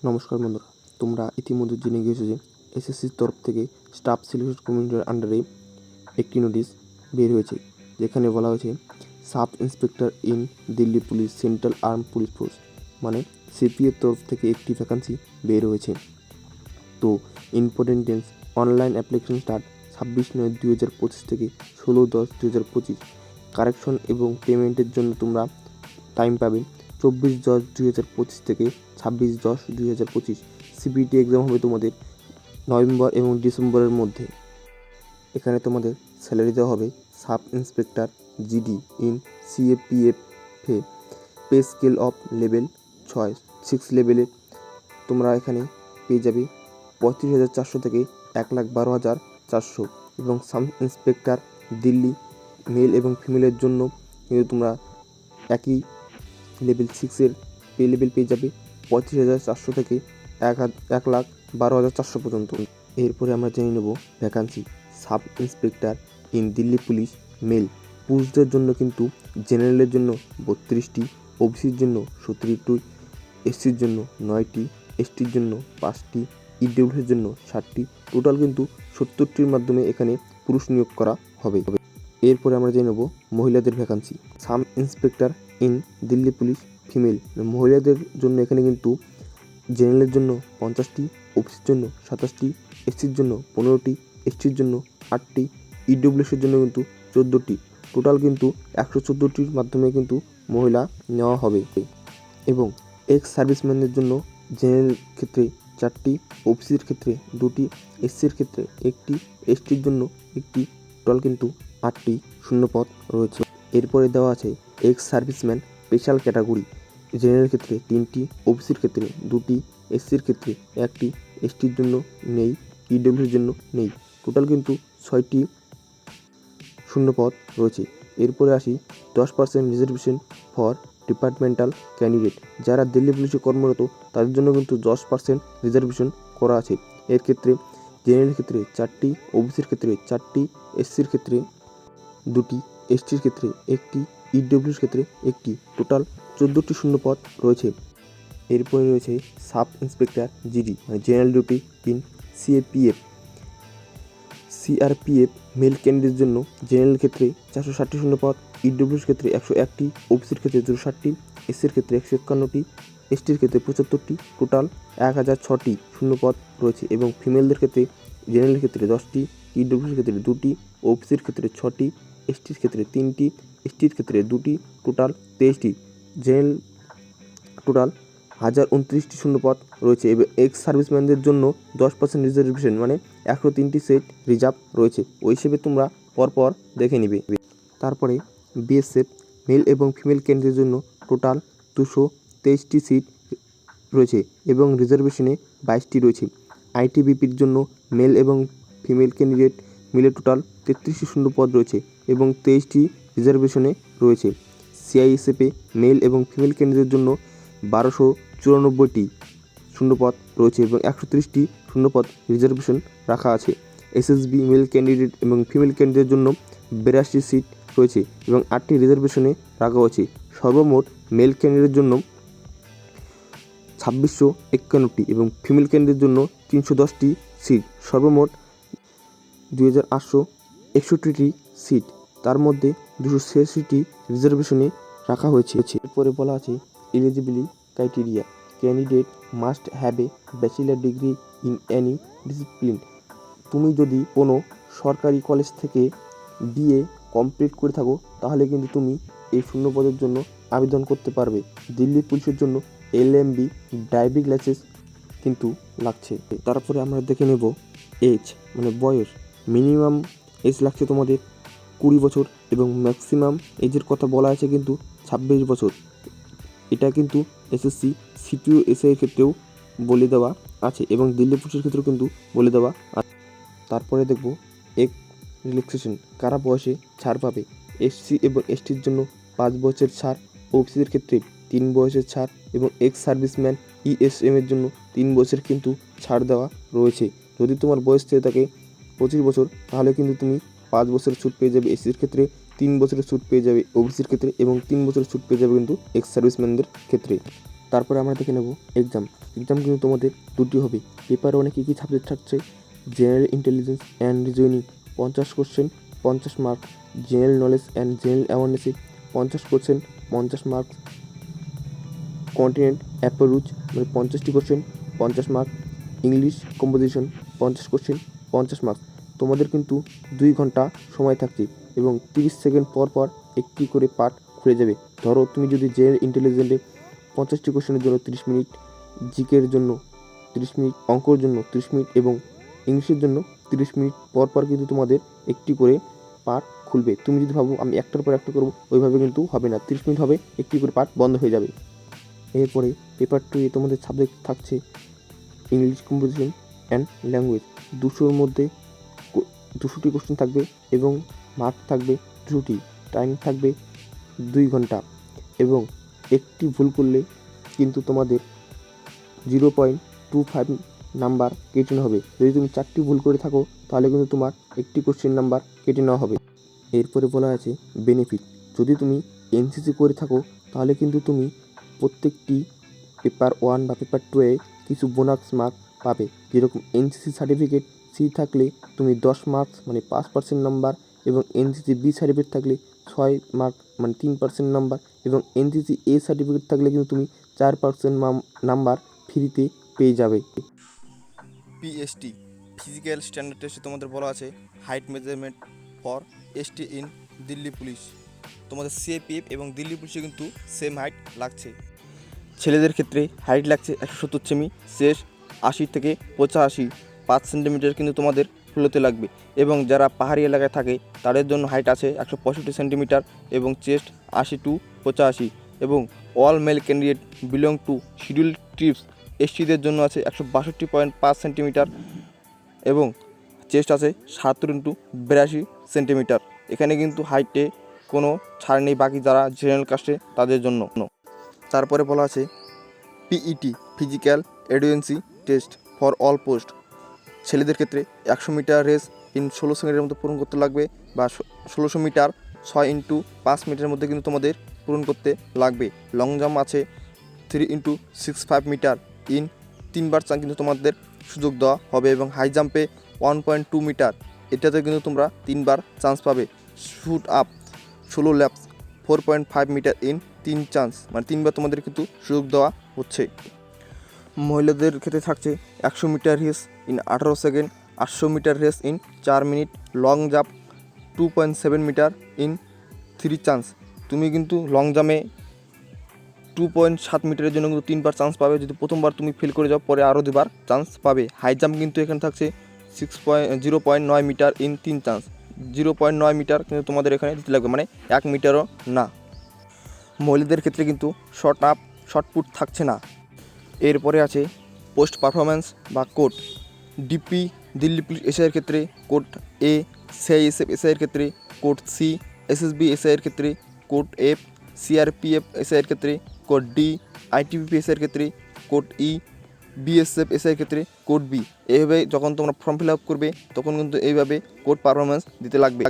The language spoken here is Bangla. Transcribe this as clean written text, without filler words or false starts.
নমস্কার বন্ধুরা, তোমরা ইতিমধ্যে জেনে গিয়েছো যে এসএসসির তরফ থেকে স্টাফ সিলেকশন কমিটির আন্ডারে একটি নোটিশ বের হয়েছে, যেখানে বলা হয়েছে sub inspector in Delhi police central arm police force, মানে সিপিএর তরফ থেকে একটি ভ্যাকান্সি বের হয়েছে। তো ইম্পর্টেন্টেন্স অনলাইন অ্যাপ্লিকেশন স্টার্ট 26/9/2025 থেকে 16/10/2025। কারেকশন এবং পেমেন্টের জন্য তোমরা টাইম পাবে 24/10/2025 থেকে 26/10/2025। সিবিটি এক্সাম হবে তোমাদের নভেম্বর এবং ডিসেম্বরের মধ্যে। এখানে তোমাদের স্যালারি দেওয়া হবে সাব ইন্সপেক্টর জিডি ইন সিএপিএফে পে স্কেল অফ লেভেল 6 লেভেলে তোমরা এখানে পেয়ে যাবে 35,400 থেকে 1,12,400। এবং সাব ইন্সপেক্টর দিল্লি মেল এবং ফিমেলের জন্য কিন্তু তোমরা একই লেভেল 6-এর পে লেভেল পেয়ে যাবে 35,400 থেকে 1,12,400 পর্যন্ত। এরপরে আমরা জেনে নেব vacancy sub inspector in Delhi police male. পুরুষদের জন্য কিন্তু জেনারেলের জন্য 32টি, ওবিসির জন্য 17টি, এসসির জন্য 9টি, এসটির জন্য 5টি, ইডব্লিউএসের জন্য 60টি, টোটাল কিন্তু 70টির মাধ্যমে এখানে পুরুষ নিয়োগ করা হবে। এরপরে আমরা জেনে নেব মহিলাদের vacancy sub inspector in Delhi police female. মহিলাদের জন্য এখানে কিন্তু জেনারেলের জন্য 50টি, ওবিসির জন্য 27টি, এসসির জন্য 15টি, এসটির জন্য 8টি, ইডব্লিউএসের জন্য কিন্তু 14টি, টোটাল কিন্তু 114টির মাধ্যমে কিন্তু মহিলা নেওয়া হবে। এবং এক্স সার্ভিসম্যানদের জন্য জেনারেল ক্ষেত্রে 4টি, ওবিসির ক্ষেত্রে 2টি, এসসির ক্ষেত্রে 1টি, এসটির জন্য 1টি, টোটাল কিন্তু 8টি শূন্যপদ রয়েছে। এরপরে দেওয়া আছে ex serviceman special category. General ক্ষেত্রে 3টি, ওবিসির ক্ষেত্রে 2টি, এসসির ক্ষেত্রে 1টি, এসটির জন্য নেই, ইডব্লিউএসের জন্য নেই, টোটাল কিন্তু 6টি শূন্যপদ রয়েছে। এরপরে আসি 10% রিজার্ভেশন ফর ডিপার্টমেন্টাল ক্যান্ডিডেট। যারা দিল্লি পুলিশে কর্মরত তাদের জন্য কিন্তু 10% রিজার্ভেশন করা আছে। এর ক্ষেত্রে জেনারেল ক্ষেত্রে 4টি, ওবিসির ক্ষেত্রে 4টি, এসসির ক্ষেত্রে 2টি, এসটির ক্ষেত্রে 1টি, ইডব্লিউএস ক্ষেত্রে 1টি, টোটাল 14টি শূন্যপদ রয়েছে। এরপরে রয়েছে সাব ইন্সপেক্টর জিডি, মানে general duty in CRPF male ক্যান্ডিডেটের জন্য জেনারেল ক্ষেত্রে 460টি শূন্যপদ, ইডব্লিউএস ক্ষেত্রে 101টি, ওবিসির ক্ষেত্রে 260টি, এসসির ক্ষেত্রে 151টি, এসটির ক্ষেত্রে 75টি, টোটাল 1006টি শূন্যপদ রয়েছে। এবং ফিমেলদের ক্ষেত্রে জেনারেল ক্ষেত্রে 10টি, ইডব্লিউএস ক্ষেত্রে 2টি, ওবিসির ক্ষেত্রে 6টি, এসটির ক্ষেত্রে 3টি, এসটির ক্ষেত্রে 2টি, টোটাল 23টি। জেনারেল টোটাল 1029টি শূন্যপদ রয়েছে। এবং এক্স সার্ভিসম্যানদের জন্য 10% রিজার্ভেশন, মানে 103টি সেট রিজার্ভ রয়েছে। ওই হিসেবে তোমরা পরপর দেখে নিবে। তারপরে বিএসএফ মেল এবং ফিমেল ক্যান্ডিডেটের জন্য টোটাল 223টি সিট রয়েছে এবং রিজার্ভেশনে 22টি রয়েছে। আইটিবিপির জন্য মেল এবং ফিমেল ক্যান্ডিডেট মিলে টোটাল 33টি শূন্যপদ রয়েছে এবং 23টি রিজার্ভেশনে রয়েছে। সিআইএসএফে মেল এবং ফিমেল ক্যান্ডিডেটের জন্য 1294টি শূন্যপদ রয়েছে এবং 130টি শূন্যপদ রিজার্ভেশন রাখা আছে। এসএসবি মেল ক্যান্ডিডেট এবং ফিমেল ক্যান্ডিডেটের জন্য 82টি সিট রয়েছে এবং 8টি রিজার্ভেশনে রাখা হয়েছে। সর্বমোট মেল ক্যান্ডিডেটের জন্য 2651টি এবং ফিমেল ক্যান্ডিডেটের জন্য 310টি সিট, সর্বমোট 2861টি সিট। তার মধ্যে 286টি রিজার্ভেশনে রাখা হয়েছে। এরপরে বলা আছে eligibility criteria, candidate must have a bachelor degree in any discipline. তুমি যদি কোনো সরকারি কলেজ থেকে বিএ কমপ্লিট করে থাকো তাহলে কিন্তু তুমি এই শূন্যপদের জন্য আবেদন করতে পারবে। দিল্লি পুলিশের জন্য এলএমবি ড্রাইভিং লাইসেন্স কিন্তু লাগছে। তারপরে আমরা দেখে নেব এজ, মানে বয়স। মিনিমাম এজ লাগছে তোমাদের 20 বছর এবং ম্যাক্সিমাম এজের কথা বলা আছে কিন্তু 26 বছর। এটা কিন্তু এসএসসি সিপিও এসআই এর ক্ষেত্রেও বলে দেওয়া আছে এবং দিল্লি পুলিশের ক্ষেত্রেও কিন্তু বলে দেওয়া আছে। তারপরে দেখব এক রিল্যাক্সেশন, কারা বয়সে ছাড় পাবে। এসসি এবং এসটির জন্য 5 বছরের ছাড়, ওবিসির ক্ষেত্রে 3 বছরের ছাড় এবং এক্স সার্ভিসম্যান ইএসএম এর জন্য 3 বছর কিন্তু ছাড় দেওয়া রয়েছে। যদি তোমার বয়স থেকে থাকে 25 বছর তাহলে কিন্তু তুমি 5 বছরের ছুট পেয়ে যাবে এসসির ক্ষেত্রে, 3 বছরের ছুট পেয়ে যাবে ওবিসির ক্ষেত্রে এবং 3 বছরের ছুট পেয়ে যাবে কিন্তু এক্স সার্ভিসম্যানদের ক্ষেত্রে। তারপরে আমরা দেখে নেব এক্সাম কিন্তু তোমাদের দুটি হবে। পেপার ওয়ানে কী কী সাবজেক্ট থাকছে, general intelligence and reasoning 50 question 50 mark, general knowledge and general অ্যাওয়ারনেসে 50 কোশ্চেন 50 মার্ক, কন্টিনেন্ট অ্যাপ্রোচ মানে 50টি question 50 mark, English composition 50 question 50 marks. তোমাদের কিন্তু 2 ঘন্টা সময় থাকছে এবং 30 সেকেন্ড পর পর একটি করে পার্ট খুলে যাবে। ধরো তুমি যদি জেনারেল ইন্টেলিজেন্টে 50টি কোশ্চেনের জন্য 30 মিনিট, জিকের জন্য 30 মিনিট, অঙ্কর জন্য 30 মিনিট এবং ইংলিশের জন্য 30 মিনিট পর পর কিন্তু তোমাদের একটি করে পার্ট খুলবে। তুমি যদি ভাবো আমি একটার পর একটা করবো, ওইভাবে কিন্তু হবে না। 30 মিনিট হবে, একটি করে পার্ট বন্ধ হয়ে যাবে। এরপরে পেপার 2 এ তোমাদের সাবজেক্ট থাকছে ইংলিশ কম্পোজিশন অ্যান্ড ল্যাঙ্গুয়েজ। 200-এর মধ্যে 200টি কোশ্চেন থাকবে এবং মার্ক থাকবে 200টি, টাইম থাকবে 2 ঘন্টা এবং একটি ভুল করলে কিন্তু তোমাদের 0.25 নাম্বার কেটে নেওয়া হবে। যদি তুমি 4টি ভুল করে থাকো তাহলে কিন্তু তোমার একটি কোশ্চেন নাম্বার কেটে নেওয়া হবে। এরপরে বলা আছে বেনিফিট। যদি তুমি এনসিসি করে থাকো তাহলে কিন্তু তুমি প্রত্যেকটি পেপার 1 বা পেপার 2 এ কিছু বোনাস মার্ক পাবে। যেরকম এনসিসি সার্টিফিকেট সি থাকলে তুমি 10 মার্কস মানে 5% নাম্বার এবং এনসিসি বি সার্টিফিকেট থাকলে 6 মার্ক মানে 3% নাম্বার এবং এনসিসি এ সার্টিফিকেট থাকলে কিন্তু তুমি 4% নাম্বার ফ্রিতে পেয়ে যাবে। পিএসটি ফিজিক্যাল স্ট্যান্ডার্ড টেস্টে তোমাদের বলা আছে height measurement for ST in Delhi police. তোমাদের সিএপিএফ এবং দিল্লি পুলিশে কিন্তু সেম হাইট লাগছে। ছেলেদের ক্ষেত্রে হাইট লাগছে 170 সেমি, চেস্ট 80 থেকে 85 5 সেন্টিমিটার কিন্তু তোমাদের ফ্লোতে লাগবে এবং যারা পাহাড়ি এলাকায় থাকে তাদের জন্য হাইট আছে 165 সেন্টিমিটার এবং চেস্ট 80 টু 85 এবং all male candidate belong to scheduled tribes এসটিদের জন্য আছে 162.5 সেন্টিমিটার এবং চেস্ট আছে 70x82 সেন্টিমিটার। এখানে কিন্তু হাইটে কোনো ছাড় নেই বাকি যারা জেনারেল কাস্টে তাদের জন্য। তারপরে বলা আছে PET physical efficiency test for all post. ছেলেদের ক্ষেত্রে 100 মিটার রেস ইন 16 সেকেন্ডের মধ্যে পূরণ করতে লাগবে বা 1600 মিটার 6x5 মিটারের মধ্যে কিন্তু তোমাদের পূরণ করতে লাগবে। লং জাম্প আছে 3x65 মিটার ইন 3বার চান্স কিন্তু তোমাদের সুযোগ দেওয়া হবে এবং হাই জাম্পে 1.2 মিটার, এটাতে কিন্তু তোমরা 3বার চান্স পাবে। Shot put 16 laps 4.5 metre in 3 chance মানে 3বার তোমাদের কিন্তু সুযোগ দেওয়া হচ্ছে। মহিলাদের ক্ষেত্রে থাকছে 100 metre race in 18 second, 800 metre race in 4 minute, long jump 2.7 metre in 3 chance. তুমি কিন্তু লং জাম্পে 2.7 মিটারের জন্য কিন্তু 3বার চান্স পাবে। যদি প্রথমবার তুমি ফেল করে যাও পরে আরও 2বার চান্স পাবে। হাই জাম্প কিন্তু এখানে থাকছে 0.9 মিটার ইন 3 চান্স। 0.9 মিটার কিন্তু তোমাদের এখানে দিতে লাগবে মানে 1 মিটারও না। মহিলাদের ক্ষেত্রে কিন্তু শর্ট পুট থাকছে না। এরপরে আছে পোস্ট পারফরম্যান্স বা কোড। ডিপি দিল্লি পুলিশ এসআইয়ের ক্ষেত্রে কোড এ, সিআইএসএফ এসআইয়ের ক্ষেত্রে কোড সি, এসএসবি এসআইয়ের ক্ষেত্রে কোড এফ, সিআরপিএফ এসআইয়ের ক্ষেত্রে কোড ডি, আইটিবিপি এসআইয়ের ক্ষেত্রে কোড ই, বিএসএফ এসআইয়ের ক্ষেত্রে কোড বি। এইভাবে যখন তোমরা ফর্ম ফিল আপ করবে তখন কিন্তু এইভাবে কোড পারফরম্যান্স দিতে লাগবে।